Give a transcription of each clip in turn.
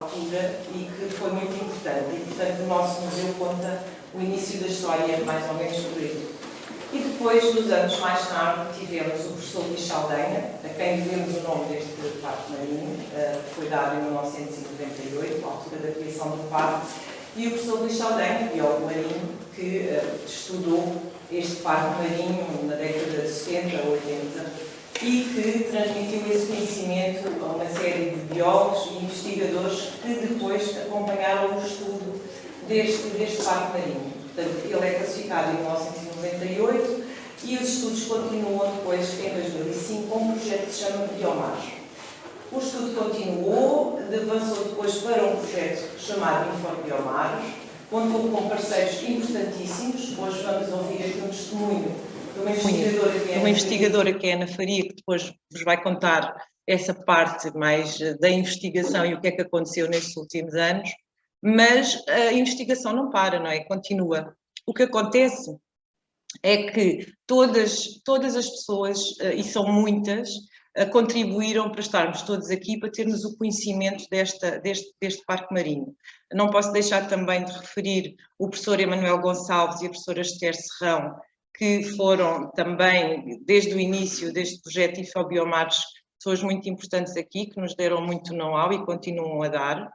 altura e que foi muito importante. E, portanto, o nosso museu conta o início da história, mais ou menos por aí. E depois, nos anos mais tarde, tivemos o professor Luís Saldanha, a quem devemos o nome deste parque marinho, que foi dado em 1998, à altura da criação do parque, e o professor Luís Saldanha, biólogo marinho, que estudou este parque marinho na década de 70, 80, e que transmitiu esse conhecimento a uma série de biólogos e investigadores que depois acompanharam o estudo deste parque marinho. Portanto, ele é classificado em 1998 e os estudos continuam depois, em 2005, com um projeto que se chama Biomares. O estudo continuou, avançou depois para um projeto chamado InforBiomares, contou com parceiros importantíssimos. Hoje vamos ouvir aqui um testemunho de uma investigadora que é a Ana Faria, que depois vos vai contar essa parte mais da investigação e o que é que aconteceu nestes últimos anos. Mas a investigação não para, não é? Continua. O que acontece é que todas as pessoas, e são muitas, contribuíram para estarmos todos aqui, para termos o conhecimento deste parque marinho. Não posso deixar também de referir o professor Emanuel Gonçalves e a professora Esther Serrão, que foram também, desde o início deste projeto InfoBiomares, pessoas muito importantes aqui, que nos deram muito know-how e continuam a dar.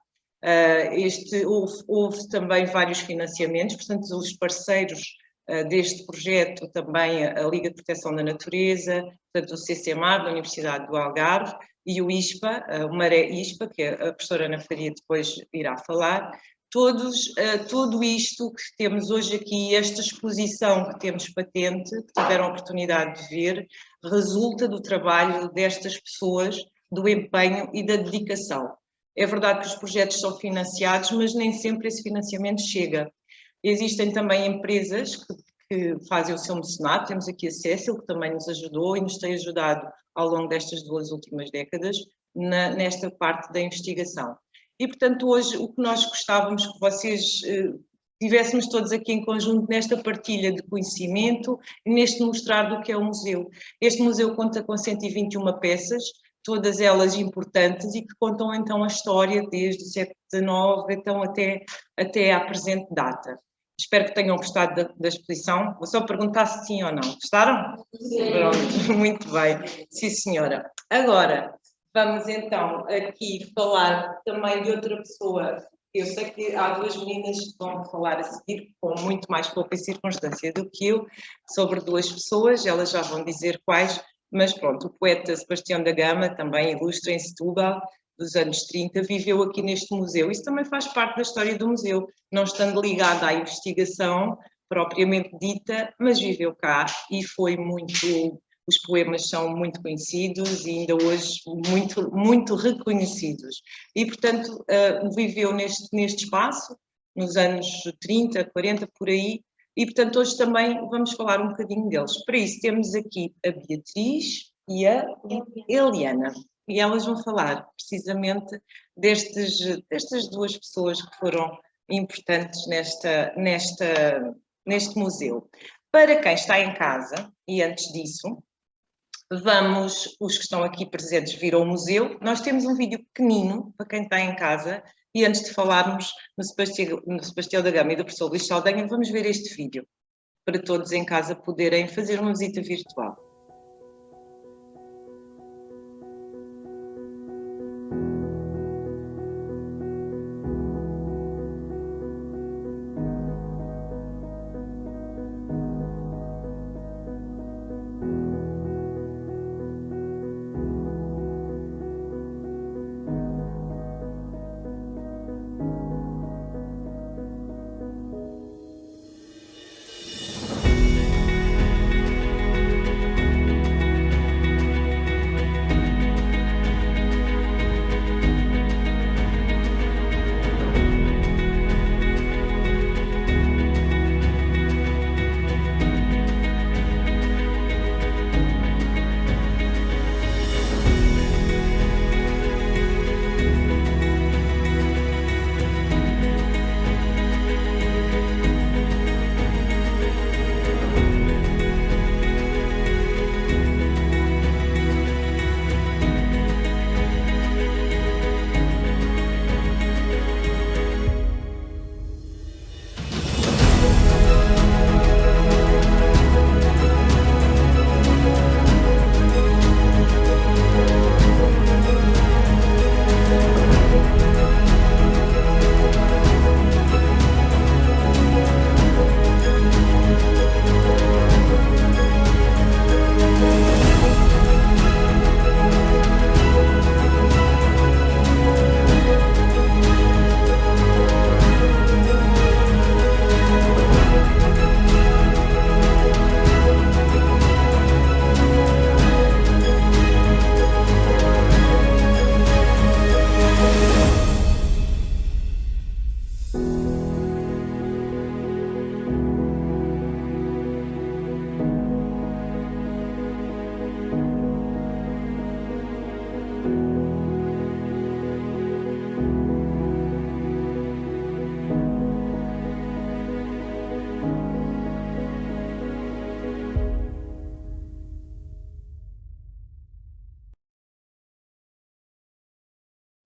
Houve também vários financiamentos, portanto, os parceiros deste projeto também a Liga de Proteção da Natureza, portanto, o CCMAR, da Universidade do Algarve, e o ISPA, o Maré ISPA, que a professora Ana Faria depois irá falar. Tudo isto que temos hoje aqui, esta exposição que temos patente, que tiveram a oportunidade de ver, resulta do trabalho destas pessoas, do empenho e da dedicação. É verdade que os projetos são financiados, mas nem sempre esse financiamento chega. Existem também empresas que fazem o seu mecenato. Temos aqui a Cécil, que também nos ajudou e nos tem ajudado ao longo destas 2 últimas décadas nesta parte da investigação. E, portanto, hoje o que nós gostávamos que vocês estivéssemos todos aqui em conjunto nesta partilha de conhecimento e neste mostrar do que é o museu. Este museu conta com 121 peças, todas elas importantes e que contam então a história desde o século XIX então até à presente data. Espero que tenham gostado da exposição. Vou só perguntar se sim ou não. Gostaram? Sim. Pronto, muito bem. Sim, senhora. Agora, vamos então aqui falar também de outra pessoa. Eu sei que há 2 meninas que vão falar a seguir com muito mais pouca circunstância do que eu, sobre 2 pessoas, elas já vão dizer quais, mas pronto, o poeta Sebastião da Gama, também ilustre em Setúbal, dos anos 30, viveu aqui neste museu. Isso também faz parte da história do museu, não estando ligado à investigação propriamente dita, mas viveu cá e foi muito... Os poemas são muito conhecidos e ainda hoje muito reconhecidos. E, portanto, viveu neste espaço, nos anos 30, 40, por aí, e, portanto, hoje também vamos falar um bocadinho deles. Para isso, temos aqui a Beatriz e a Eliana. E elas vão falar, precisamente, destas 2 pessoas que foram importantes neste museu. Para quem está em casa, e antes disso... os que estão aqui presentes viram o museu. Nós temos um vídeo pequenino para quem está em casa e antes de falarmos no Sebastião da Gama e do professor Luís Saldanha, vamos ver este vídeo para todos em casa poderem fazer uma visita virtual.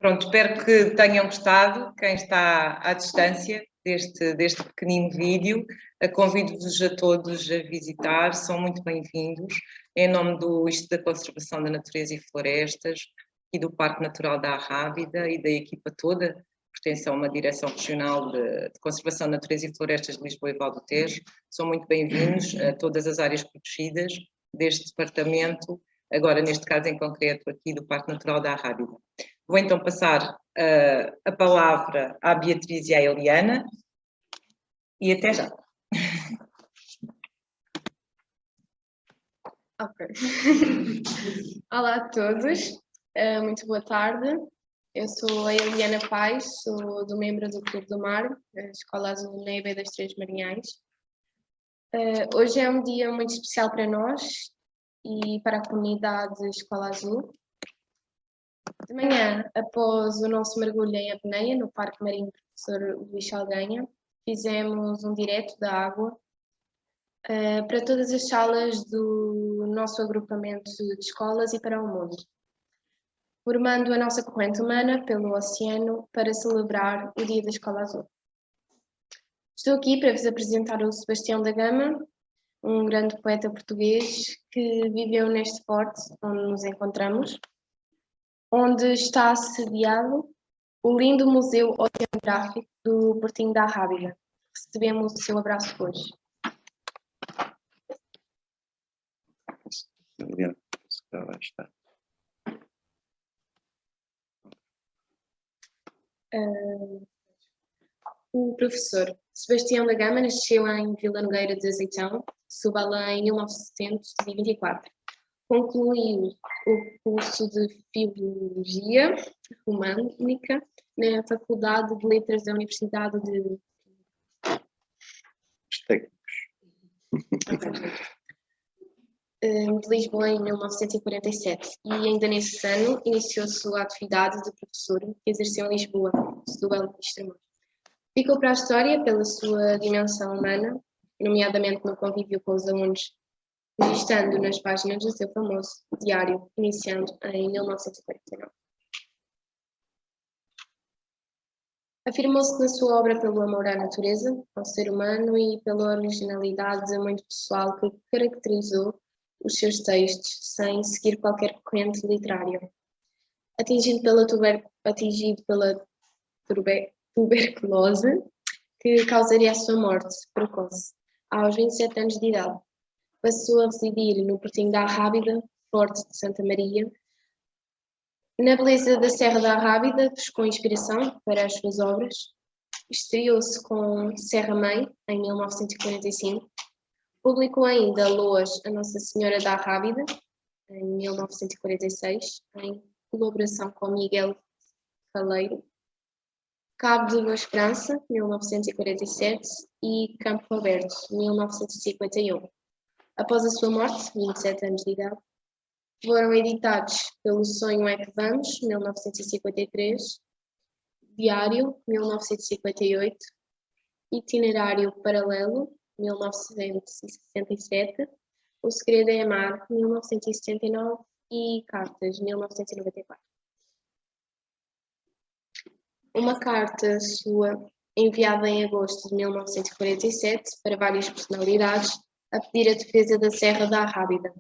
Pronto, espero que tenham gostado, quem está à distância deste pequenino vídeo. Convido-vos a todos a visitar, são muito bem-vindos. Em nome do Instituto da Conservação da Natureza e Florestas e do Parque Natural da Arrábida e da equipa toda, pertence a uma direção regional de Conservação da Natureza e Florestas de Lisboa e Val do Tejo. São muito bem-vindos a todas as áreas protegidas deste departamento, agora neste caso em concreto aqui do Parque Natural da Arrábida. Vou então passar a palavra à Beatriz e à Eliana e até já. Ok. Olá a todos, muito boa tarde. Eu sou a Eliana Paes, sou membro do Clube do Mar, Escola Azul na EB das Três Marinhais. Hoje é um dia muito especial para nós e para a comunidade Escola Azul. De manhã, após o nosso mergulho em apneia no Parque Marinho Professor Luís Saldanha, fizemos um direto da água para todas as salas do nosso agrupamento de escolas e para o mundo, formando a nossa corrente humana pelo oceano para celebrar o Dia da Escola Azul. Estou aqui para vos apresentar o Sebastião da Gama, um grande poeta português que viveu neste forte onde nos encontramos, onde está sediado o lindo Museu Oceanográfico do Portinho da Arrábida. Recebemos o seu abraço hoje. O professor Sebastião da Gama nasceu em Vila Nogueira de Azeitão, Setúbal, em 1924. Concluiu o curso de Filologia Românica na Faculdade de Letras da Universidade de Lisboa em 1947 e ainda nesse ano iniciou sua atividade de professor que exerceu em Lisboa, Setúbal e Estremoz. Ficou para a história pela sua dimensão humana, nomeadamente no convívio com os alunos, registrando nas páginas do seu famoso diário, iniciando em 1949. Afirmou-se na sua obra pelo amor à natureza, ao ser humano e pela originalidade muito pessoal que caracterizou os seus textos, sem seguir qualquer corrente literária. Atingido pela tuberculose, que causaria a sua morte precoce, aos 27 anos de idade. Passou a residir no Portinho da Arrábida, Forte de Santa Maria. Na beleza da Serra da Arrábida, buscou inspiração para as suas obras. Estreou-se com Serra Mãe, em 1945. Publicou ainda Loas a Nossa Senhora da Arrábida, em 1946, em colaboração com Miguel Caleiro. Cabo de Boa Esperança, 1947, e Campo Aberto, 1951. Após a sua morte, 27 anos de idade, foram editados pelo Sonho é que Vamos, 1953, Diário, 1958, Itinerário Paralelo, 1967, O Segredo é Amar, 1979 e Cartas, 1994. Uma carta sua, enviada em agosto de 1947 para várias personalidades, a pedir a defesa da Serra da Arrábida,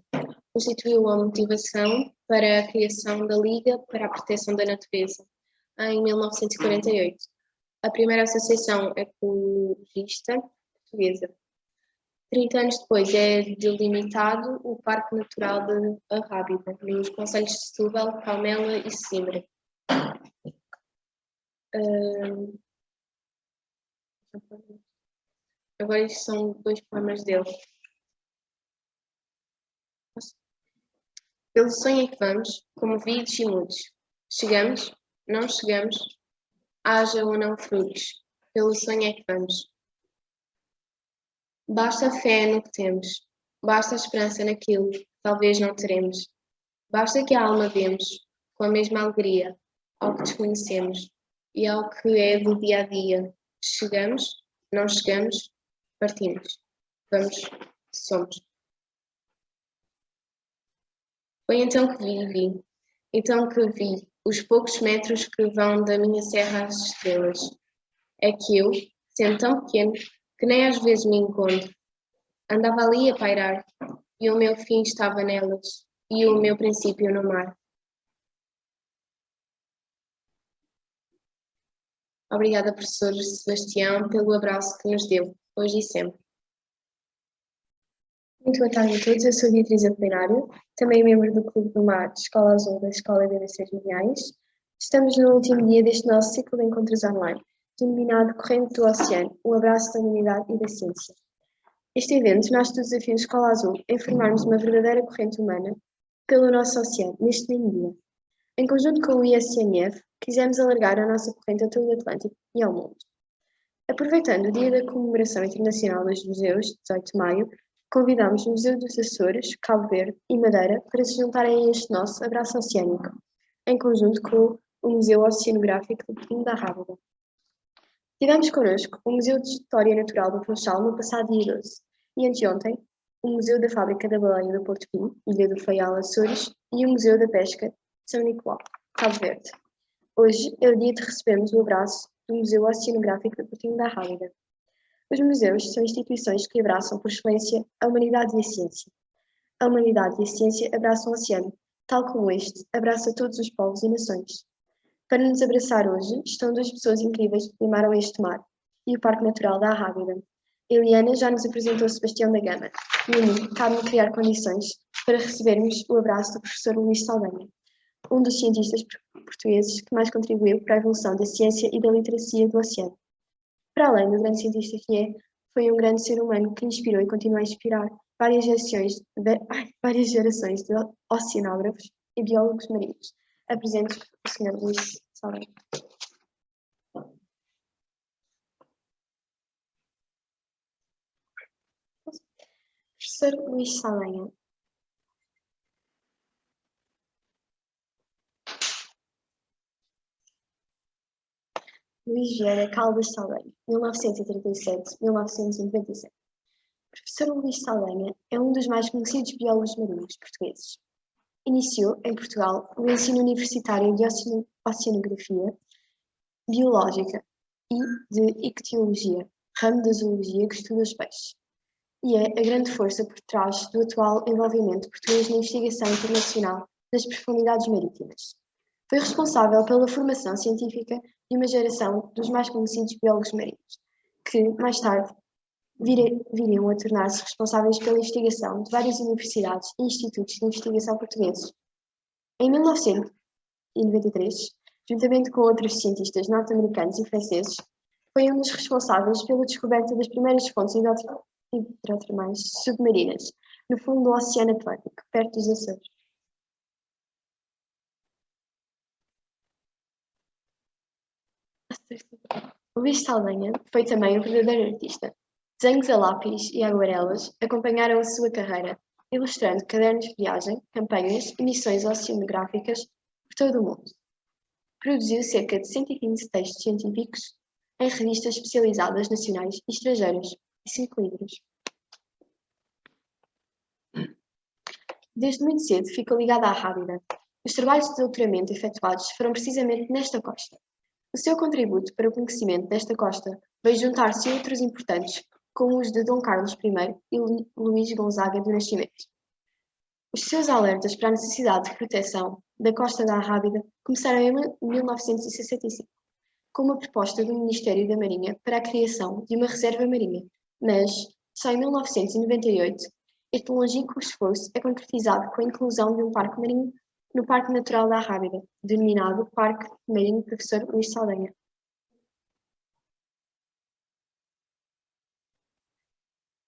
constituiu a motivação para a criação da Liga para a Proteção da Natureza, em 1948, a primeira associação ecologista portuguesa. 30 anos depois é delimitado o Parque Natural de Arrábida, nos concelhos de Setúbal, Palmela e Sesimbra. Agora estes são dois poemas dele. Pelo sonho é que vamos, comovidos e mudos. Chegamos, não chegamos, haja ou não frutos. Pelo sonho é que vamos. Basta fé no que temos, basta esperança naquilo que talvez não teremos. Basta que a alma vemos, com a mesma alegria, ao que desconhecemos e ao que é do dia a dia. Chegamos, não chegamos, partimos. Vamos, somos. Foi então que vi os poucos metros que vão da minha serra às estrelas. É que eu, sendo tão pequeno, que nem às vezes me encontro, andava ali a pairar, e o meu fim estava nelas, e o meu princípio no mar. Obrigada, professor Sebastião, pelo abraço que nos deu, hoje e sempre. Muito boa tarde a todos, eu sou Beatriz Apolinário, também membro do Clube do Mar de Escola Azul da Escola IB das Três Mariais. Estamos no último dia deste nosso ciclo de encontros online, denominado Corrente do Oceano, o abraço da humanidade e da ciência. Este evento nasce do desafio Escola Azul em formarmos uma verdadeira corrente humana pelo nosso oceano, neste mesmo dia. Em conjunto com o ISNF, quisemos alargar a nossa corrente a todo o Atlântico e ao mundo. Aproveitando o Dia da Comemoração Internacional dos Museus, 18 de maio, convidamos o Museu dos Açores, Cabo Verde e Madeira para se juntarem a este nosso abraço oceânico, em conjunto com o Museu Oceanográfico do Portinho da Rábida. Tivemos connosco o Museu de História Natural do Funchal no passado dia 12 e anteontem o Museu da Fábrica da Baleia do Porto Pinho, Ilha do Faial, Açores, e o Museu da Pesca de São Nicolau, Cabo Verde. Hoje é o dia de recebermos o abraço do Museu Oceanográfico do Portinho da Rábida. Os museus são instituições que abraçam por excelência a humanidade e a ciência. A humanidade e a ciência abraçam o oceano, tal como este abraça todos os povos e nações. Para nos abraçar hoje estão duas pessoas incríveis que limaram este mar e o Parque Natural da Arrábida. Eliana já nos apresentou Sebastião da Gama e a mim cabe-me criar condições para recebermos o abraço do professor Luís Saldanha, um dos cientistas portugueses que mais contribuiu para a evolução da ciência e da literacia do oceano. Para além do grande cientista que é, foi um grande ser humano que inspirou e continua a inspirar várias gerações de oceanógrafos e biólogos marinhos. Apresento o Sr. Luís Saldanha. Professor Luís Saldanha. Luís Vieira Caldas Saldanha, 1937-1997. Professor Luís Saldanha é um dos mais conhecidos biólogos marinhos portugueses. Iniciou, em Portugal, o ensino universitário de oceanografia biológica e de ictiologia, ramo da zoologia que estuda os peixes, e é a grande força por trás do atual envolvimento português na investigação internacional das profundidades marítimas. Foi responsável pela formação científica de uma geração dos mais conhecidos biólogos marinhos, que, mais tarde, viriam a tornar-se responsáveis pela investigação de várias universidades e institutos de investigação portugueses. Em 1993, juntamente com outros cientistas norte-americanos e franceses, foi um dos responsáveis pela descoberta das primeiras fontes hidrotermais submarinas, no fundo do Oceano Atlântico, perto dos Açores. Luís Saldanha foi também um verdadeiro artista. Desenhos a lápis e aguarelas acompanharam a sua carreira, ilustrando cadernos de viagem, campanhas e missões oceanográficas por todo o mundo. Produziu cerca de 115 textos científicos em revistas especializadas nacionais e estrangeiras e 5 livros. Desde muito cedo ficou ligado à Rábida. Os trabalhos de doutoramento efetuados foram precisamente nesta costa. O seu contributo para o conhecimento desta costa veio juntar-se a outros importantes, como os de Dom Carlos I e Luís Gonzaga do Nascimento. Os seus alertas para a necessidade de proteção da costa da Rábida começaram em 1965, com uma proposta do Ministério da Marinha para a criação de uma reserva marinha, mas, só em 1998, este longínquo esforço é concretizado com a inclusão de um parque marinho no Parque Natural da Rábida, denominado Parque Marinho Professor Luís Saldanha.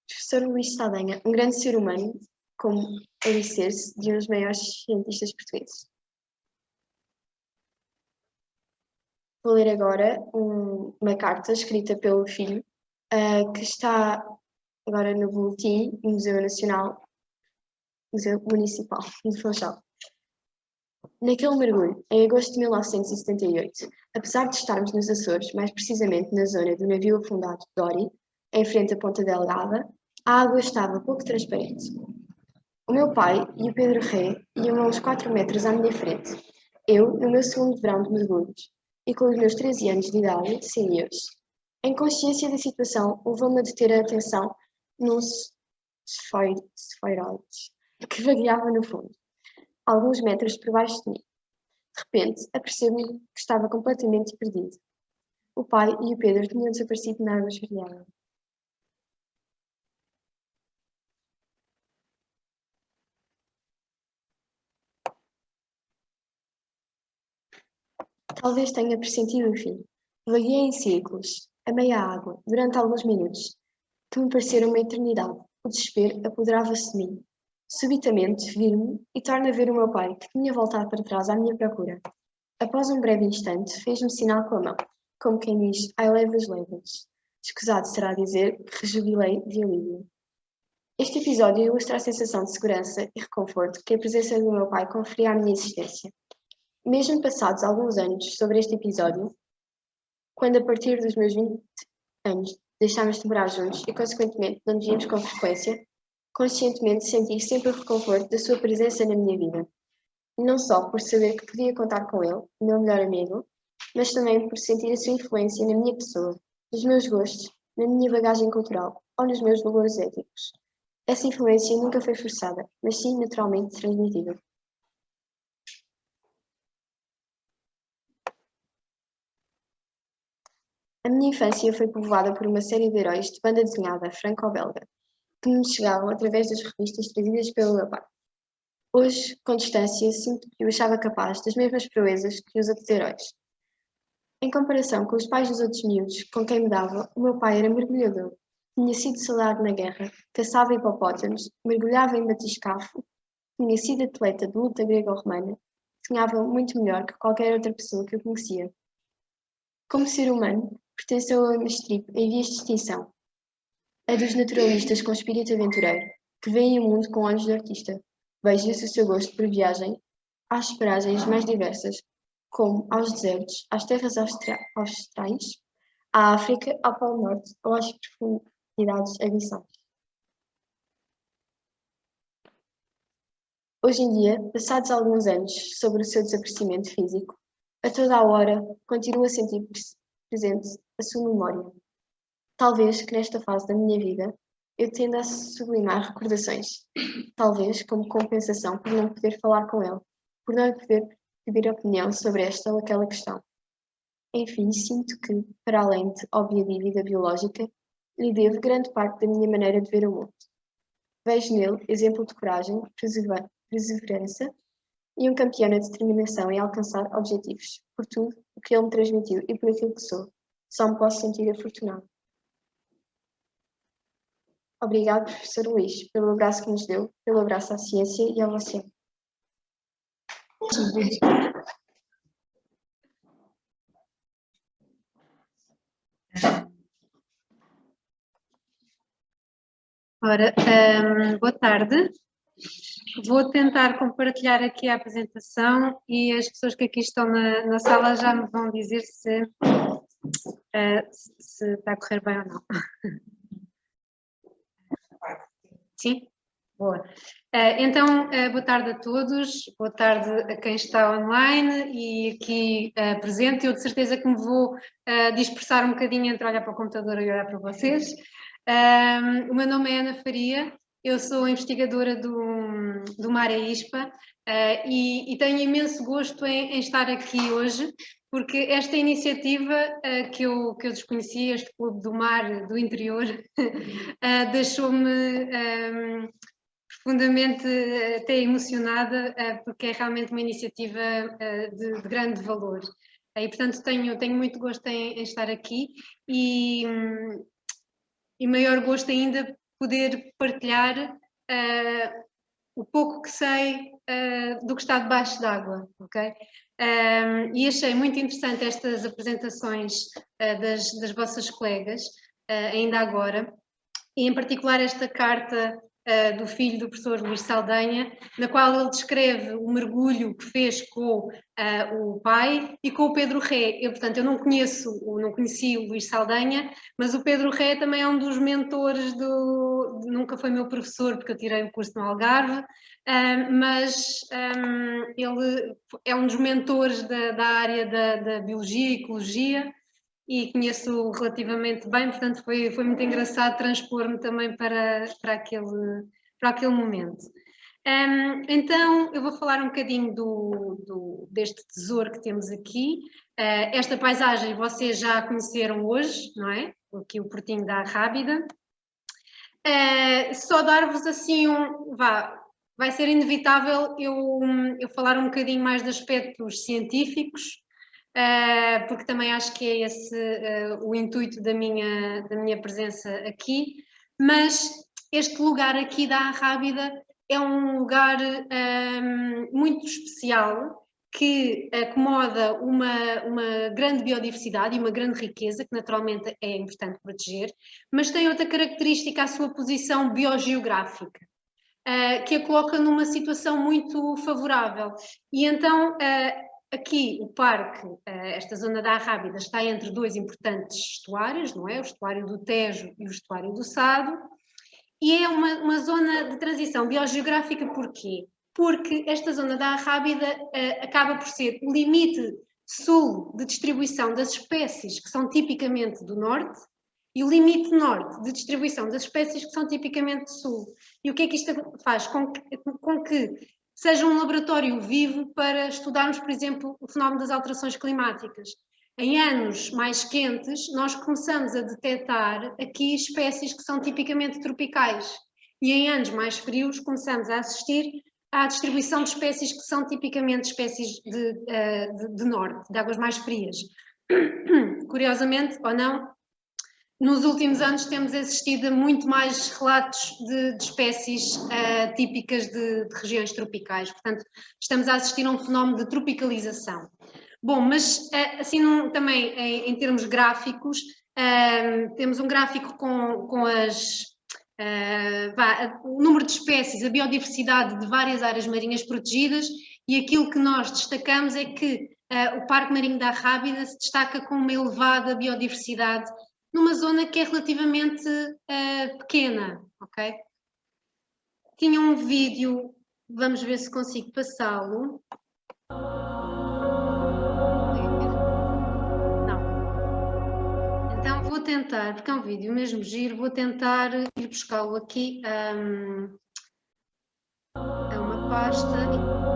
Professor Luís Saldanha, um grande ser humano, como alicerce de um dos maiores cientistas portugueses. Vou ler agora uma carta escrita pelo filho, que está agora no boletim do Museu Municipal de Funchal. Naquele mergulho, em agosto de 1978, apesar de estarmos nos Açores, mais precisamente na zona do navio afundado Dory, em frente à Ponta Delgada, a água estava pouco transparente. O meu pai e o Pedro Ré iam a uns 4 metros à minha frente. Eu, no meu segundo verão de mergulhos, e com os meus 13 anos de idade, seniors, em consciência da situação, levou-me a deter a atenção num esferoide que vagueava no fundo, alguns metros por baixo de mim. De repente, apercebo-me que estava completamente perdido. O pai e o Pedro tinham desaparecido na água esverdeada. Talvez tenha pressentido o fim. Vagueei em círculos, a meia água, durante alguns minutos, que me pareceram uma eternidade. O desespero apoderava-se de mim. Subitamente, vir-me e torno a ver o meu pai, que tinha voltado para trás à minha procura. Após um breve instante, fez-me sinal com a mão, como quem diz, ai levas, levas. Escusado será dizer que rejubilei de alívio. Este episódio ilustra a sensação de segurança e reconforto que a presença do meu pai conferia à minha existência. Mesmo passados alguns anos sobre este episódio, quando a partir dos meus 20 anos deixámos de morar juntos e consequentemente não nos víamos com frequência, conscientemente senti sempre o reconforto da sua presença na minha vida. Não só por saber que podia contar com ele, o meu melhor amigo, mas também por sentir a sua influência na minha pessoa, nos meus gostos, na minha bagagem cultural ou nos meus valores éticos. Essa influência nunca foi forçada, mas sim naturalmente transmitida. A minha infância foi povoada por uma série de heróis de banda desenhada franco-belga, que me chegavam através das revistas trazidas pelo meu pai. Hoje, com distância, sinto que o achava capaz das mesmas proezas que os outros heróis. Em comparação com os pais dos outros miúdos com quem me dava, o meu pai era mergulhador, tinha sido soldado na guerra, caçava hipopótamos, mergulhava em batiscafo, tinha sido atleta de luta grego-romana, desenhava muito melhor que qualquer outra pessoa que eu conhecia. Como ser humano, pertenceu a uma estirpe em vias de extinção, a dos naturalistas com espírito aventureiro, que veem o mundo com olhos de artista. Veja-se o seu gosto por viagem às paragens mais diversas, como aos desertos, às terras austrais, à África, ao Polo Norte ou às profundidades abissais. Hoje em dia, passados alguns anos sobre o seu desaparecimento físico, a toda a hora continuo a sentir presente a sua memória. Talvez que nesta fase da minha vida eu tenda a sublimar recordações, talvez como compensação por não poder falar com ele, por não lhe poder pedir opinião sobre esta ou aquela questão. Enfim, sinto que, para além de óbvia dívida biológica, lhe devo grande parte da minha maneira de ver o mundo. Vejo nele exemplo de coragem, perseverança e um campeão na determinação em alcançar objetivos, por tudo o que ele me transmitiu e por aquilo que sou. Só me posso sentir afortunado. Obrigado, professor Luís, pelo abraço que nos deu, pelo abraço à ciência e ao oceano. Ora, boa tarde. Vou tentar compartilhar aqui a apresentação e as pessoas que aqui estão na sala já me vão dizer se está a correr bem ou não. Sim? Boa. Então, boa tarde a todos, boa tarde a quem está online e aqui presente. Eu de certeza que me vou dispersar um bocadinho entre olhar para o computador e olhar para vocês. O meu nome é Ana Faria, eu sou investigadora do Mar ISPA e tenho imenso gosto em estar aqui hoje, porque esta iniciativa que eu desconhecia, este Clube do Mar do Interior, deixou-me profundamente até emocionada, porque é realmente uma iniciativa de grande valor. E portanto tenho muito gosto em estar aqui e maior gosto ainda poder partilhar o pouco que sei do que está debaixo d'água, ok? E achei muito interessante estas apresentações das vossas colegas, ainda agora, e em particular esta carta do filho do professor Luís Saldanha, na qual ele descreve o mergulho que fez com o pai e com o Pedro Ré. Portanto, eu não conheci o Luís Saldanha, mas o Pedro Ré também é um dos mentores nunca foi meu professor, porque eu tirei o curso no Algarve, mas ele é um dos mentores da área da biologia e ecologia e conheço relativamente bem, portanto foi muito engraçado transpor-me também para aquele momento. Então, eu vou falar um bocadinho deste tesouro que temos aqui. Esta paisagem vocês já conheceram hoje, não é? Aqui o Portinho da Arrábida. Só dar-vos assim vai ser inevitável eu falar um bocadinho mais de aspectos científicos, porque também acho que é esse o intuito da minha presença aqui, mas este lugar aqui da Arrábida é um lugar muito especial, que acomoda uma grande biodiversidade e uma grande riqueza, que naturalmente é importante proteger, mas tem outra característica, a sua posição biogeográfica, que a coloca numa situação muito favorável. E então, aqui o parque, esta zona da Arrábida, está entre dois importantes estuários, não é? O estuário do Tejo e o estuário do Sado, e é uma zona de transição biogeográfica. Porquê? Porque esta zona da Arrábida acaba por ser o limite sul de distribuição das espécies que são tipicamente do norte e o limite norte de distribuição das espécies que são tipicamente do sul. E o que é que isto faz? Com que seja um laboratório vivo para estudarmos, por exemplo, o fenómeno das alterações climáticas. Em anos mais quentes, nós começamos a detectar aqui espécies que são tipicamente tropicais. E em anos mais frios, começamos a assistir à distribuição de espécies que são tipicamente espécies de norte, de águas mais frias. Curiosamente, ou não, nos últimos anos temos assistido a muito mais relatos de espécies típicas de regiões tropicais. Portanto, estamos a assistir a um fenómeno de tropicalização. Bom, mas assim também em termos gráficos, temos um gráfico com o número de espécies, a biodiversidade de várias áreas marinhas protegidas, e aquilo que nós destacamos é que o Parque Marinho da Arrábida se destaca com uma elevada biodiversidade numa zona que é relativamente pequena, ok? Tinha um vídeo, vamos ver se consigo passá-lo. Então vou tentar, porque é um vídeo mesmo giro, vou tentar ir buscá-lo aqui a uma pasta.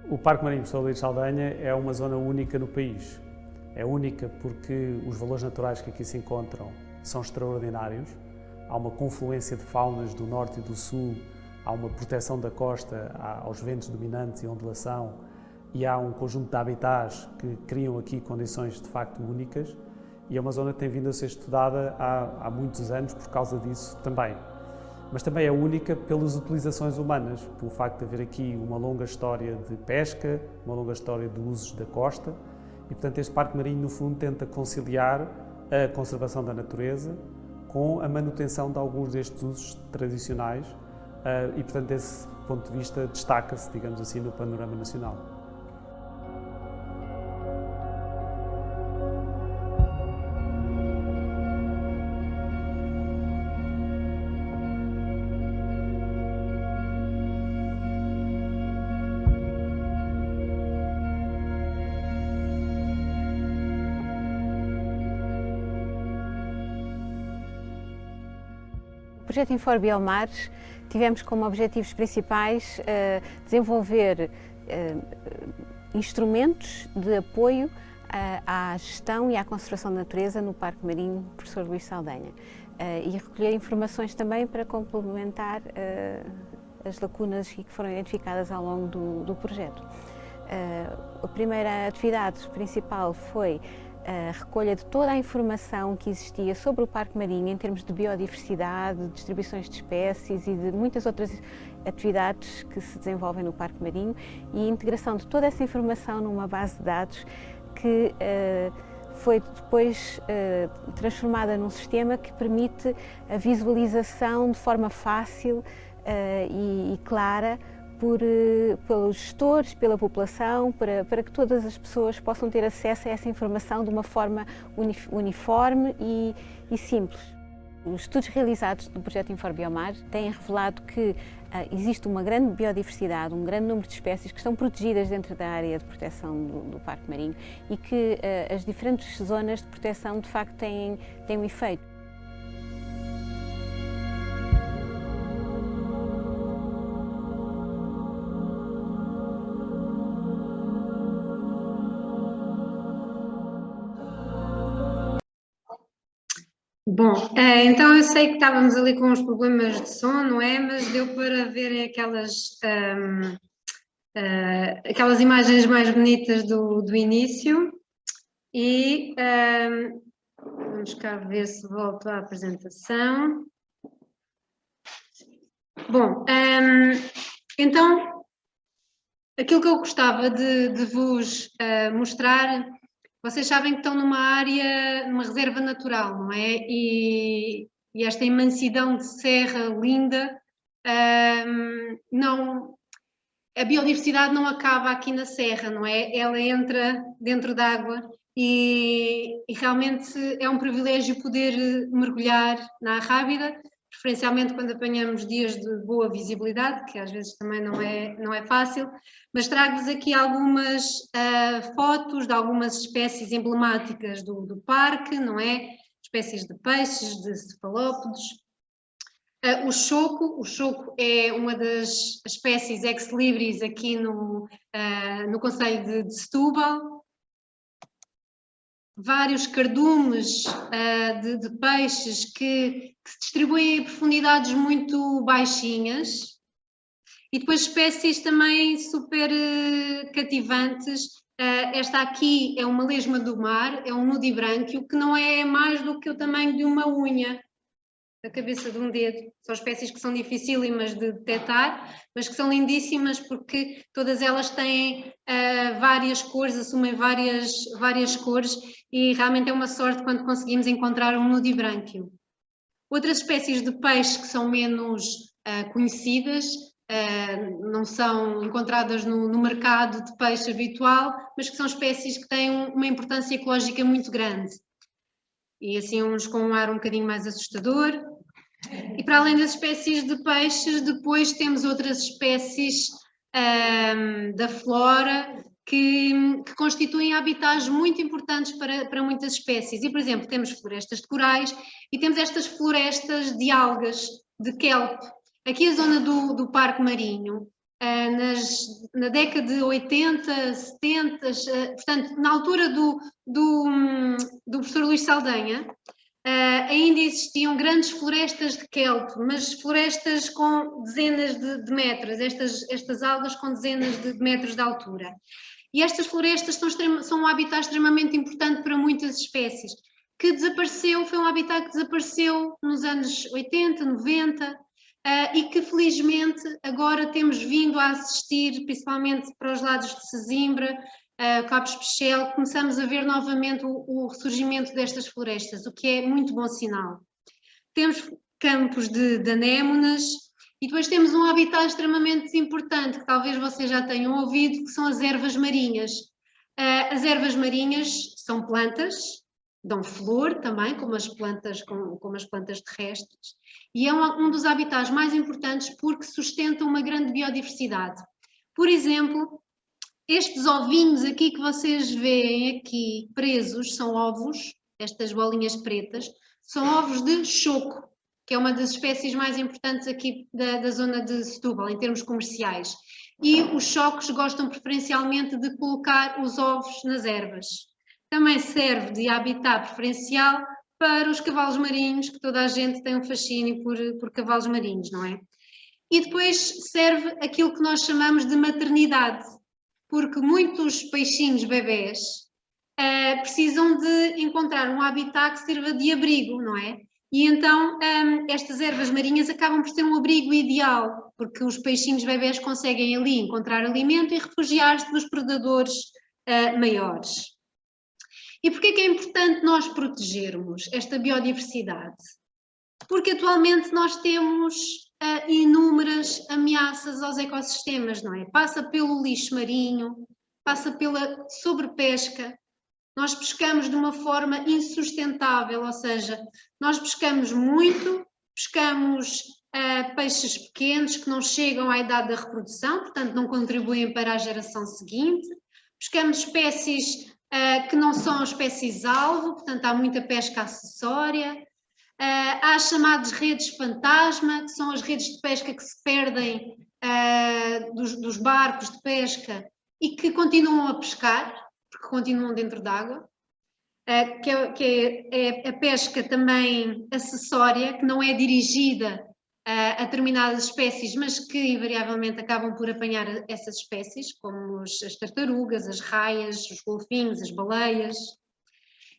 O Parque Marinho Professor Luís Saldanha é uma zona única no país. É única porque os valores naturais que aqui se encontram são extraordinários. Há uma confluência de faunas do norte e do sul, há uma proteção da costa aos ventos dominantes e ondulação, e há um conjunto de habitats que criam aqui condições de facto únicas, e é uma zona que tem vindo a ser estudada há muitos anos por causa disso também. Mas também é única pelas utilizações humanas, pelo facto de haver aqui uma longa história de pesca, uma longa história de usos da costa, e portanto este Parque Marinho no fundo tenta conciliar a conservação da natureza com a manutenção de alguns destes usos tradicionais, e portanto desse ponto de vista destaca-se, digamos assim, no panorama nacional. O projeto Infor Biomares tivemos como objetivos principais desenvolver instrumentos de apoio à gestão e à conservação da natureza no Parque Marinho Professor Luís Saldanha e recolher informações também para complementar as lacunas que foram identificadas ao longo do projeto. A primeira atividade principal foi a recolha de toda a informação que existia sobre o Parque Marinho em termos de biodiversidade, de distribuições de espécies e de muitas outras atividades que se desenvolvem no Parque Marinho, e a integração de toda essa informação numa base de dados que foi depois transformada num sistema que permite a visualização de forma fácil e clara pelos gestores, pela população, para que todas as pessoas possam ter acesso a essa informação de uma forma uniforme e simples. Os estudos realizados do projeto InforBiomar têm revelado que existe uma grande biodiversidade, um grande número de espécies que estão protegidas dentro da área de proteção do Parque Marinho e que as diferentes zonas de proteção de facto têm um efeito. Bom, então eu sei que estávamos ali com uns problemas de som, não é? Mas deu para verem aquelas imagens mais bonitas do início e vamos cá ver se volto à apresentação. Bom, então aquilo que eu gostava de vos mostrar. Vocês sabem que estão numa área, numa reserva natural, não é? E esta imensidão de serra linda, a biodiversidade não acaba aqui na serra, não é? Ela entra dentro d'água e realmente é um privilégio poder mergulhar na Arrábida, preferencialmente quando apanhamos dias de boa visibilidade, que às vezes também não é fácil, mas trago-vos aqui algumas fotos de algumas espécies emblemáticas do parque, não é? Espécies de peixes, de cefalópodes. O choco é uma das espécies ex-libris aqui no concelho de Setúbal. Vários cardumes de peixes que se distribuem em profundidades muito baixinhas. E depois espécies também super cativantes. Esta aqui é uma lesma do mar, é um nudibranquio, que não é mais do que o tamanho de uma unha, da cabeça de um dedo. São espécies que são dificílimas de detectar, mas que são lindíssimas porque todas elas têm várias cores, assumem várias cores e realmente é uma sorte quando conseguimos encontrar um nudibranquio. Outras espécies de peixe que são menos conhecidas, não são encontradas no mercado de peixe habitual, mas que são espécies que têm uma importância ecológica muito grande. E assim uns com um ar um bocadinho mais assustador. E para além das espécies de peixes, depois temos outras espécies da flora que constituem habitats muito importantes para muitas espécies. E, por exemplo, temos florestas de corais e temos estas florestas de algas, de kelp. Aqui a zona do Parque Marinho, na década de 80, 70, portanto, na altura do professor Luís Saldanha, ainda existiam grandes florestas de kelp, mas florestas com dezenas de metros, estas algas com dezenas de metros de altura. E estas florestas são um habitat extremamente importante para muitas espécies, que desapareceu, foi um habitat que desapareceu nos anos 80, 90, e que felizmente agora temos vindo a assistir, principalmente para os lados de Sesimbra, Cabo Especial, começamos a ver novamente o ressurgimento destas florestas, o que é muito bom sinal. Temos campos de anémonas e depois temos um habitat extremamente importante, que talvez vocês já tenham ouvido, que são as ervas marinhas. As ervas marinhas são plantas, dão flor também, como as plantas terrestres, e é um dos habitats mais importantes porque sustentam uma grande biodiversidade. Por exemplo, estes ovinhos aqui que vocês veem aqui presos são ovos, estas bolinhas pretas, são ovos de choco, que é uma das espécies mais importantes aqui da zona de Setúbal, em termos comerciais. E os chocos gostam preferencialmente de colocar os ovos nas ervas. Também serve de habitat preferencial para os cavalos marinhos, que toda a gente tem um fascínio por cavalos marinhos, não é? E depois serve aquilo que nós chamamos de maternidade, porque muitos peixinhos bebés precisam de encontrar um habitat que sirva de abrigo, não é? E então estas ervas marinhas acabam por ser um abrigo ideal, porque os peixinhos bebés conseguem ali encontrar alimento e refugiar-se dos predadores maiores. E porquê que é importante nós protegermos esta biodiversidade? Porque atualmente nós temos inúmeras ameaças aos ecossistemas, não é? Passa pelo lixo marinho, passa pela sobrepesca. Nós pescamos de uma forma insustentável, ou seja, nós pescamos muito, pescamos peixes pequenos que não chegam à idade da reprodução, portanto não contribuem para a geração seguinte, pescamos espécies que não são espécies-alvo, portanto há muita pesca acessória, há as chamadas redes fantasma, que são as redes de pesca que se perdem dos barcos de pesca e que continuam a pescar, porque continuam dentro d'água, que é a pesca também acessória, que não é dirigida a determinadas espécies, mas que invariavelmente acabam por apanhar essas espécies, como as tartarugas, as raias, os golfinhos, as baleias.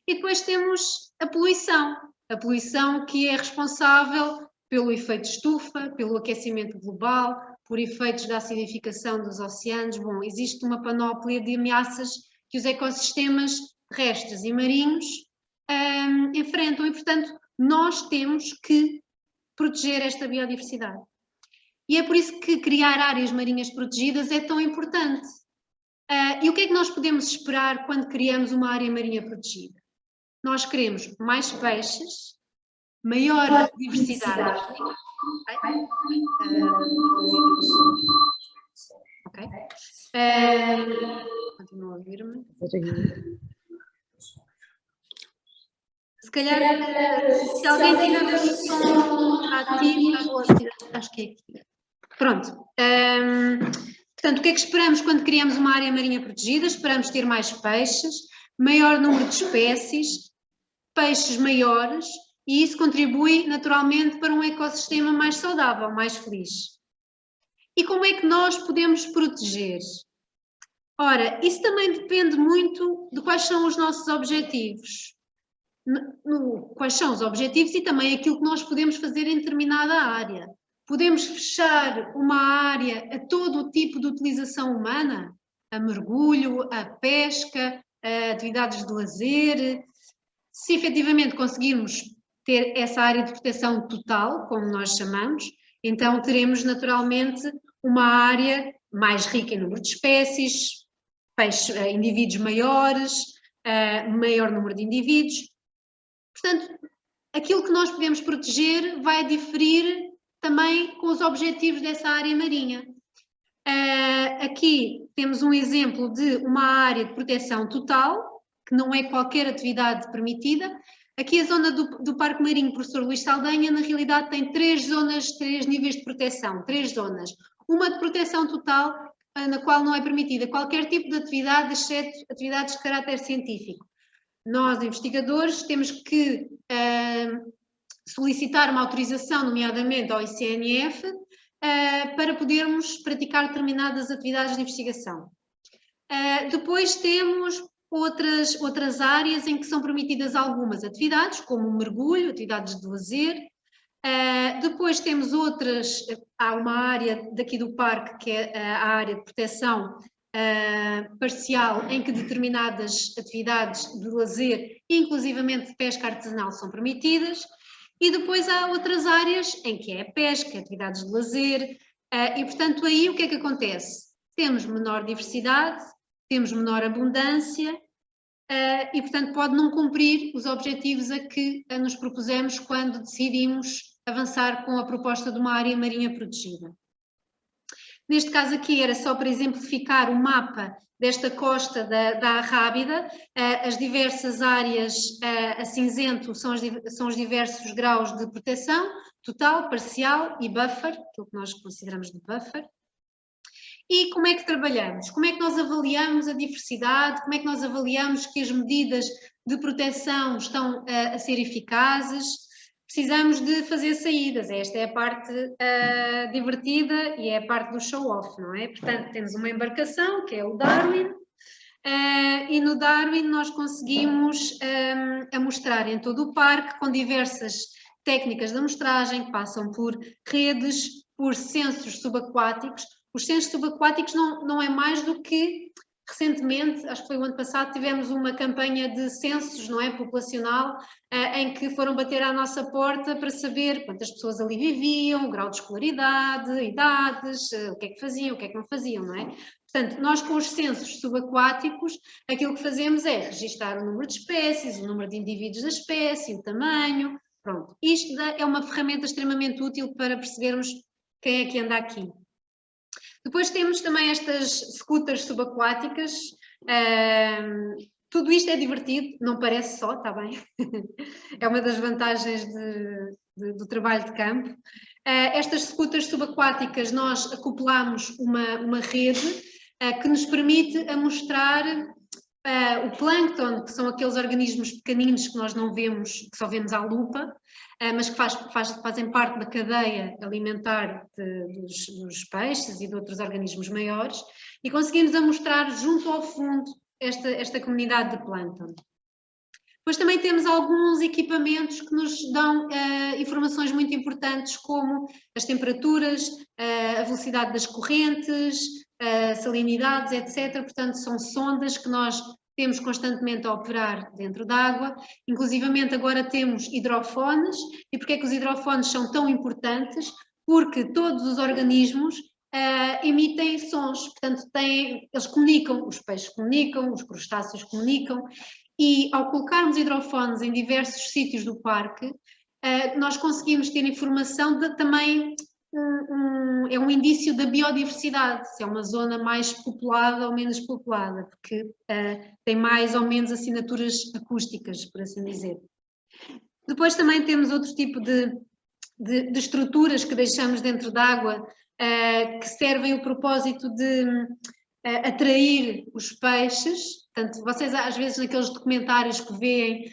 E depois temos a poluição que é responsável pelo efeito estufa, pelo aquecimento global, por efeitos da acidificação dos oceanos. Bom, existe uma panóplia de ameaças que os ecossistemas terrestres e marinhos enfrentam e, portanto, nós temos que proteger esta biodiversidade. E é por isso que criar áreas marinhas protegidas é tão importante. E o que é que nós podemos esperar quando criamos uma área marinha protegida? Nós queremos mais peixes, maior diversidade. Ok. Continua a ouvir-me. Se calhar, se alguém tiver o som ativo, acho que é aqui. Pronto. Portanto, o que é que esperamos quando criamos uma área marinha protegida? Esperamos ter mais peixes, maior número de espécies, peixes maiores, e isso contribui naturalmente para um ecossistema mais saudável, mais feliz. E como é que nós podemos proteger? Ora, isso também depende muito de quais são os nossos objetivos. Quais são os objetivos e também aquilo que nós podemos fazer em determinada área. Podemos fechar uma área a todo o tipo de utilização humana? A mergulho, a pesca, a atividades de lazer. Se efetivamente conseguirmos ter essa área de proteção total, como nós chamamos, então teremos naturalmente uma área mais rica em número de espécies, indivíduos maiores, maior número de indivíduos. Portanto, aquilo que nós podemos proteger vai diferir também com os objetivos dessa área marinha. Aqui temos um exemplo de uma área de proteção total, que não é qualquer atividade permitida. Aqui a zona do Parque Marinho Professor Luís Saldanha, na realidade, tem três níveis de proteção, 3 zonas. Uma de proteção total, na qual não é permitida qualquer tipo de atividade, exceto atividades de caráter científico. Nós, investigadores, temos que solicitar uma autorização, nomeadamente ao ICNF, para podermos praticar determinadas atividades de investigação. Depois temos outras áreas em que são permitidas algumas atividades, como o mergulho, atividades de lazer. Depois temos há uma área daqui do parque, que é a área de proteção parcial, em que determinadas atividades de lazer, inclusivamente de pesca artesanal, são permitidas. E depois há outras áreas em que é a pesca, atividades de lazer, e portanto aí o que é que acontece? Temos menor diversidade, temos menor abundância e portanto pode não cumprir os objetivos a que nos propusemos quando decidimos avançar com a proposta de uma área marinha protegida. Neste caso aqui era só para exemplificar o mapa desta costa da Arrábida. As diversas áreas a cinzento são os diversos graus de proteção, total, parcial e buffer, aquilo que nós consideramos de buffer. E como é que trabalhamos? Como é que nós avaliamos a diversidade? Como é que nós avaliamos que as medidas de proteção estão a ser eficazes? Precisamos de fazer saídas, esta é a parte divertida e é a parte do show-off, não é? Portanto, temos uma embarcação, que é o Darwin, e no Darwin nós conseguimos amostrar em todo o parque com diversas técnicas de amostragem, que passam por redes, por censos subaquáticos. Os censos subaquáticos não é mais do que, recentemente, acho que foi o ano passado, tivemos uma campanha de censos, não é, populacional, em que foram bater à nossa porta para saber quantas pessoas ali viviam, o grau de escolaridade, idades, o que é que faziam, o que é que não faziam, não é? Portanto, nós com os censos subaquáticos, aquilo que fazemos é registar o número de espécies, o número de indivíduos da espécie, o tamanho, pronto. Isto é uma ferramenta extremamente útil para percebermos quem é que anda aqui. Depois temos também estas scooters subaquáticas. Tudo isto é divertido, não parece só, está bem? É uma das vantagens do trabalho de campo. Estas scooters subaquáticas, nós acoplamos uma rede que nos permite amostrar o plâncton, que são aqueles organismos pequeninos que nós não vemos, que só vemos à lupa, mas que fazem parte da cadeia alimentar dos peixes e de outros organismos maiores, e conseguimos amostrar junto ao fundo esta comunidade de plâncton. Depois também temos alguns equipamentos que nos dão informações muito importantes, como as temperaturas, a velocidade das correntes, salinidades, etc. Portanto, são sondas que nós temos constantemente a operar dentro d'água. Inclusivamente agora temos hidrofones. E porquê é que os hidrofones são tão importantes? Porque todos os organismos emitem sons, portanto eles comunicam, os peixes comunicam, os crustáceos comunicam, e ao colocarmos hidrofones em diversos sítios do parque, nós conseguimos ter informação de também é um indício da biodiversidade, se é uma zona mais populada ou menos populada, porque tem mais ou menos assinaturas acústicas, por assim dizer. Depois também temos outro tipo de estruturas que deixamos dentro d'água, que servem o propósito de atrair os peixes. Portanto, vocês às vezes naqueles documentários que veem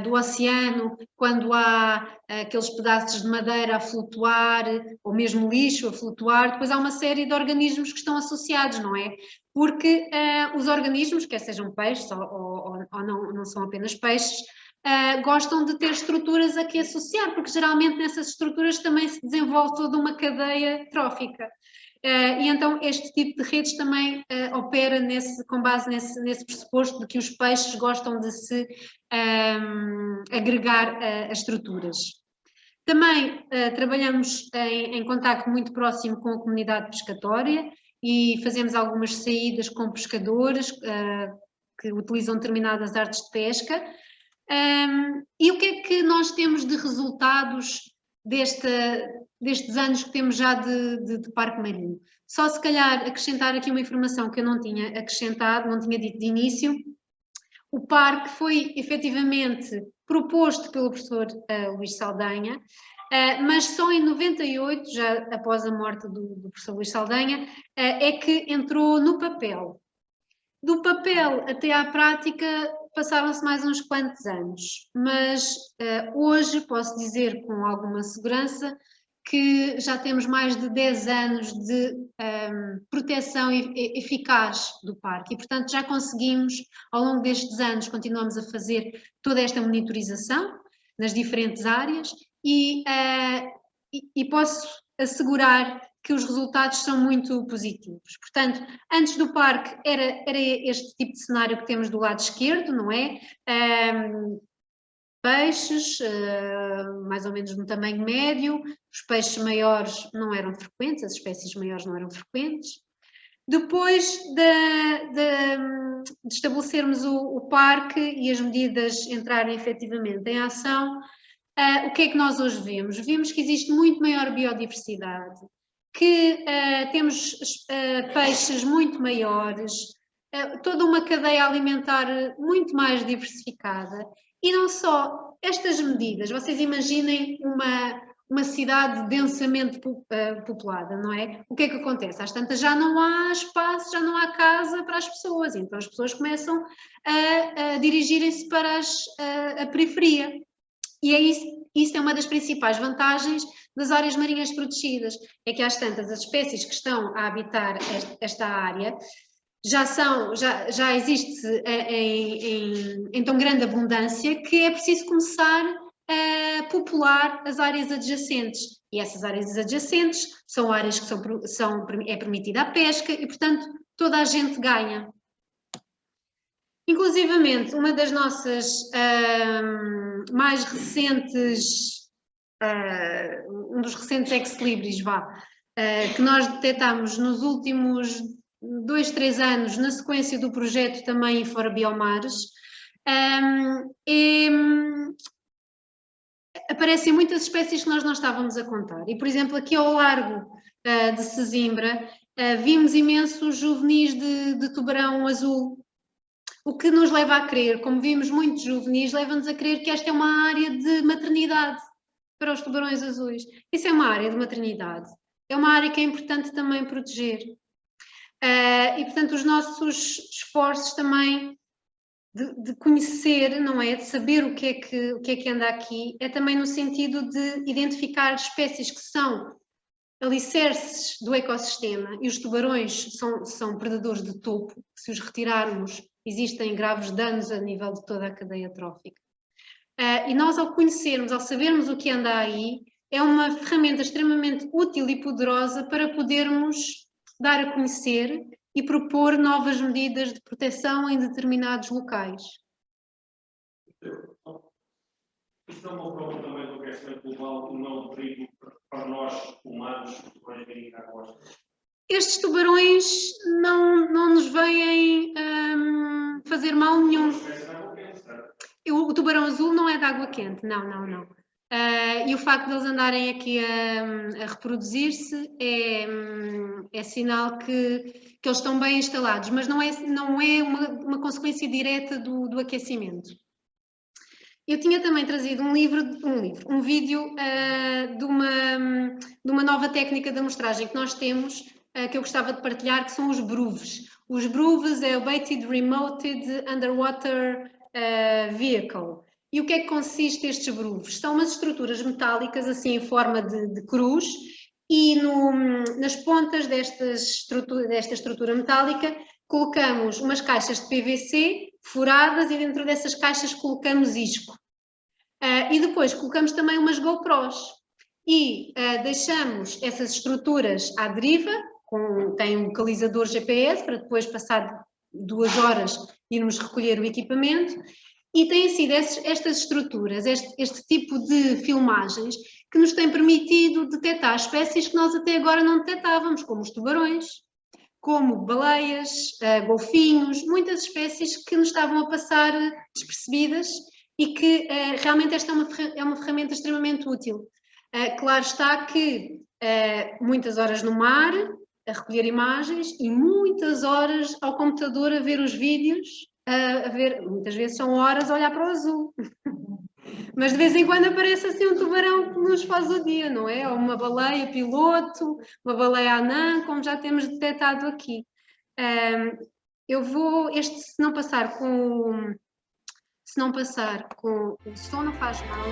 do oceano, quando há aqueles pedaços de madeira a flutuar, ou mesmo lixo a flutuar, depois há uma série de organismos que estão associados, não é? Porque os organismos, quer sejam peixes ou não são apenas peixes, gostam de ter estruturas a que associar, porque geralmente nessas estruturas também se desenvolve toda uma cadeia trófica. E então este tipo de redes também opera com base nesse pressuposto de que os peixes gostam de se agregar a estruturas. Também trabalhamos em contacto muito próximo com a comunidade pescatória e fazemos algumas saídas com pescadores que utilizam determinadas artes de pesca. E o que é que nós temos de resultados destes anos que temos já de parque marinho? Só se calhar acrescentar aqui uma informação que eu não tinha acrescentado, não tinha dito de início. O parque foi efetivamente proposto pelo professor Luís Saldanha, mas só em 98, já após a morte do professor Luís Saldanha, é que entrou no papel. Do papel até à prática passaram-se mais uns quantos anos, mas hoje posso dizer com alguma segurança que já temos mais de 10 anos de proteção eficaz do parque e, portanto, já conseguimos, ao longo destes anos, continuamos a fazer toda esta monitorização nas diferentes áreas e posso assegurar que os resultados são muito positivos. Portanto, antes do parque era este tipo de cenário que temos do lado esquerdo, não é? Peixes, mais ou menos no tamanho médio, os peixes maiores não eram frequentes, as espécies maiores não eram frequentes. Depois de estabelecermos o parque e as medidas entrarem efetivamente em ação, o que é que nós hoje vemos? Vemos que existe muito maior biodiversidade, que temos peixes muito maiores, toda uma cadeia alimentar muito mais diversificada. E não só estas medidas, vocês imaginem uma cidade densamente populada, não é? O que é que acontece? Às tantas já não há espaço, já não há casa para as pessoas, então as pessoas começam a dirigirem-se para a periferia. E é isso é uma das principais vantagens das áreas marinhas protegidas, é que às tantas as espécies que estão a habitar esta área já existe em tão grande abundância que é preciso começar a popular as áreas adjacentes. E essas áreas adjacentes são áreas que é permitida a pesca e, portanto, toda a gente ganha. Inclusivamente, uma das nossas mais recentes, um dos recentes ex-libris, que nós detectámos nos últimos 2, 3 anos, na sequência do projeto também Infora Biomares, aparecem muitas espécies que nós não estávamos a contar. E, por exemplo, aqui ao largo de Sesimbra, vimos imensos juvenis de tubarão azul, o que nos leva a crer, como vimos muitos juvenis, leva-nos a crer que esta é uma área de maternidade para os tubarões azuis. Isso é uma área de maternidade. É uma área que é importante também proteger. E, portanto, os nossos esforços também de conhecer, não é? De saber o que é que anda aqui, é também no sentido de identificar espécies que são alicerces do ecossistema, e os tubarões são predadores de topo. Se os retirarmos, existem graves danos a nível de toda a cadeia trófica. E nós, ao conhecermos, ao sabermos o que anda aí, é uma ferramenta extremamente útil e poderosa para podermos dar a conhecer e propor novas medidas de proteção em determinados locais. Isto é uma prova também do aquecimento global, que não é um perigo para nós, humanos, que podem vir cá à costa? Estes tubarões não nos vêm fazer mal nenhum. O tubarão azul não é de água quente, não. E o facto de eles andarem aqui a reproduzir-se é sinal que eles estão bem instalados, mas não é uma consequência direta do aquecimento. Eu tinha também trazido um vídeo de uma nova técnica de amostragem que nós temos, que eu gostava de partilhar, que são os BRUVs. Os BRUVs é o Baited Remoted Underwater Vehicle. E o que é que consiste estes BRUVs? São umas estruturas metálicas, assim em forma de cruz, e nas pontas desta estrutura metálica colocamos umas caixas de PVC furadas e dentro dessas caixas colocamos isco. E depois colocamos também umas GoPros. E deixamos essas estruturas à deriva, tem um localizador GPS para depois, passar 2 horas, irmos recolher o equipamento. E têm sido estas estruturas, este tipo de filmagens, que nos têm permitido detectar espécies que nós até agora não detectávamos, como os tubarões, como baleias, golfinhos, muitas espécies que nos estavam a passar despercebidas e que realmente esta é uma ferramenta extremamente útil. Claro está que muitas horas no mar, a recolher imagens, e muitas horas ao computador a ver os vídeos, muitas vezes são horas a olhar para o azul. Mas de vez em quando aparece assim um tubarão que nos faz o dia, não é? Ou uma baleia piloto, uma baleia anã, como já temos detectado aqui. Se não passar com o som não faz mal.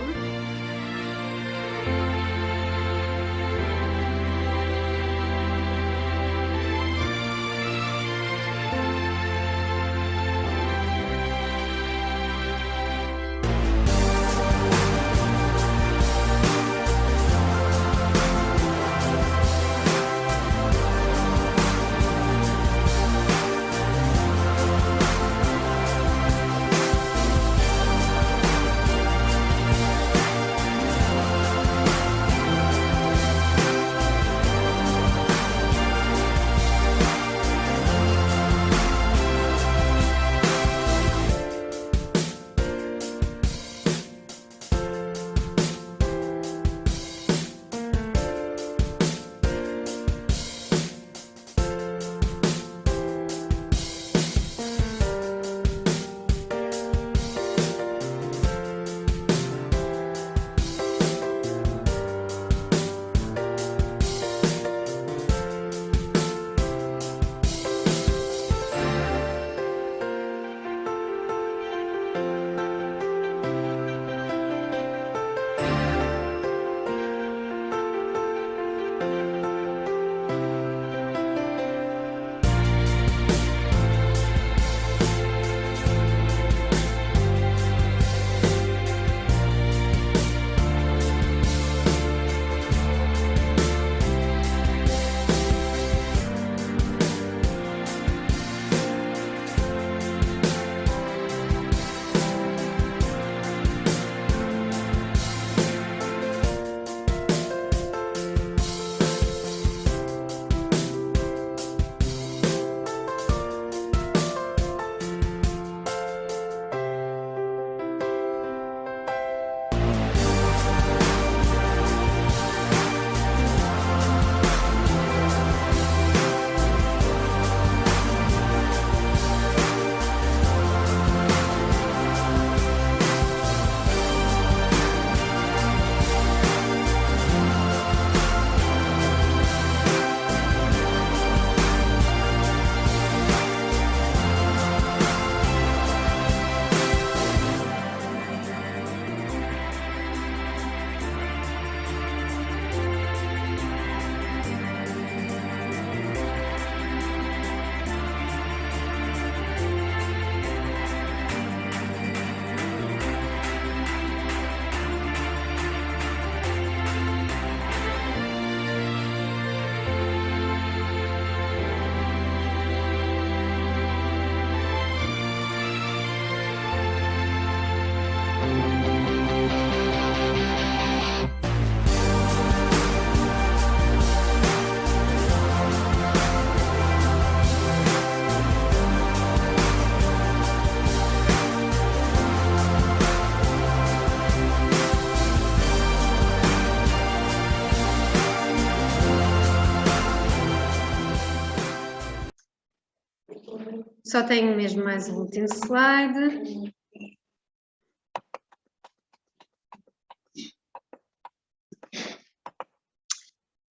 Só tenho mesmo mais o último slide.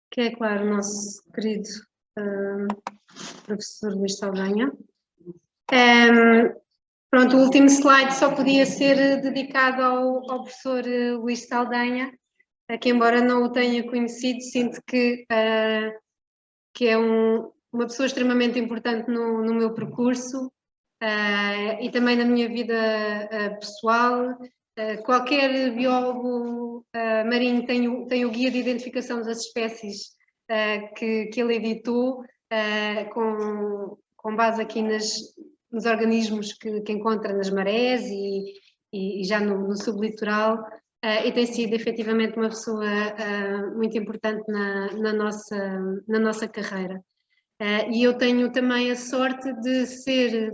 Que é, claro, o nosso querido professor Luís Saldanha. Pronto, o último slide só podia ser dedicado ao professor Luís Saldanha, que embora não o tenha conhecido, sinto que é uma pessoa extremamente importante no meu percurso e também na minha vida pessoal. Qualquer biólogo marinho tem o guia de identificação das espécies que ele editou, com base aqui nos organismos que encontra nas marés e já no sublitoral, e tem sido efetivamente uma pessoa muito importante na nossa carreira. E eu tenho também a sorte de ser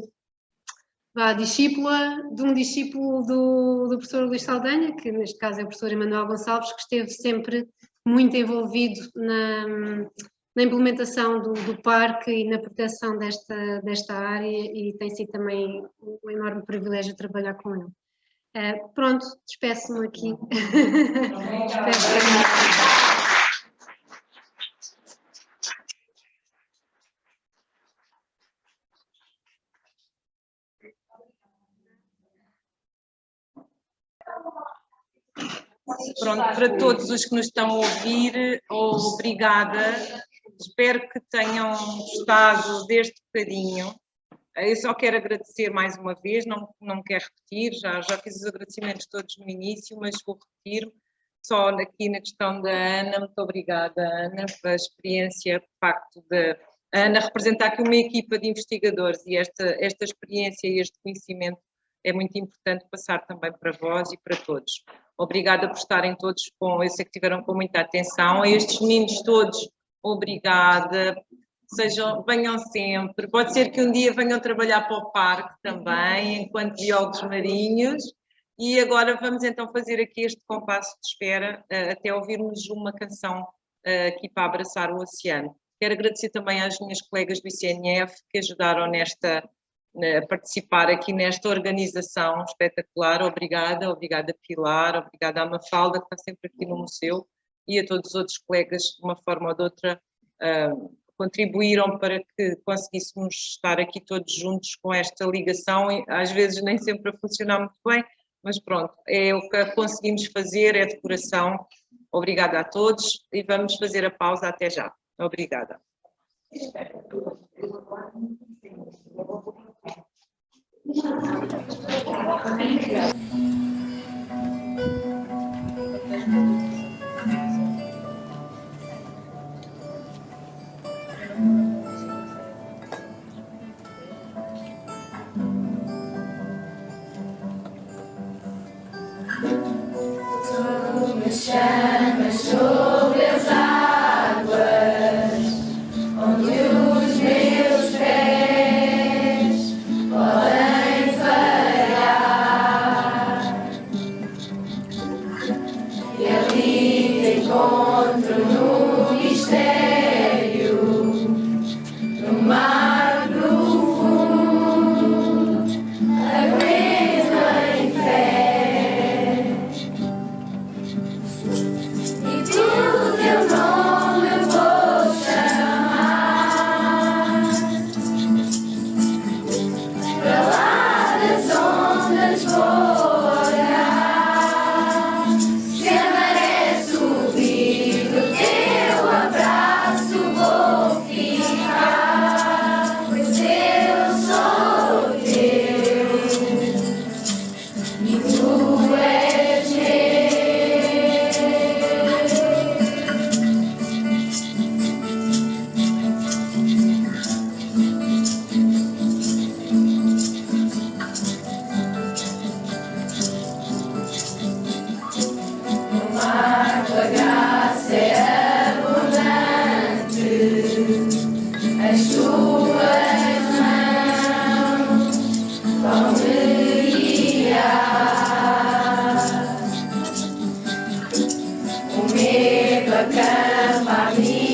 discípula de um discípulo do professor Luís Saldanha, que neste caso é o professor Emanuel Gonçalves, que esteve sempre muito envolvido na implementação do parque e na proteção desta área, e tem sido também um enorme privilégio trabalhar com ele. Pronto, despeço-me aqui. Pronto, para todos os que nos estão a ouvir, obrigada. Espero que tenham gostado deste bocadinho. Eu só quero agradecer mais uma vez, não me quero repetir, já fiz os agradecimentos todos no início, mas vou repetir só aqui na questão da Ana. Muito obrigada, Ana, pela experiência, de facto, de Ana representar aqui uma equipa de investigadores, e esta experiência e este conhecimento é muito importante passar também para vós e para todos. Obrigada por estarem todos eu sei que estiveram com muita atenção. A estes meninos todos, obrigada. Venham sempre. Pode ser que um dia venham trabalhar para o parque também, enquanto biólogos marinhos. E agora vamos então fazer aqui este compasso de espera até ouvirmos uma canção aqui para abraçar o oceano. Quero agradecer também às minhas colegas do ICNF que ajudaram a participar aqui nesta organização espetacular. Obrigada Pilar, obrigada à Mafalda, que está sempre aqui no museu, e a todos os outros colegas, de uma forma ou de outra, contribuíram para que conseguíssemos estar aqui todos juntos com esta ligação, e às vezes nem sempre a funcionar muito bem, mas pronto, é o que conseguimos fazer, é de coração. Obrigada a todos e vamos fazer a pausa até já. Obrigada. Chama sobre as águas, onde os meus pés podem vagar, e ali te encontro no mistério, no mar profundo, aguento em fé. Acampa a mim.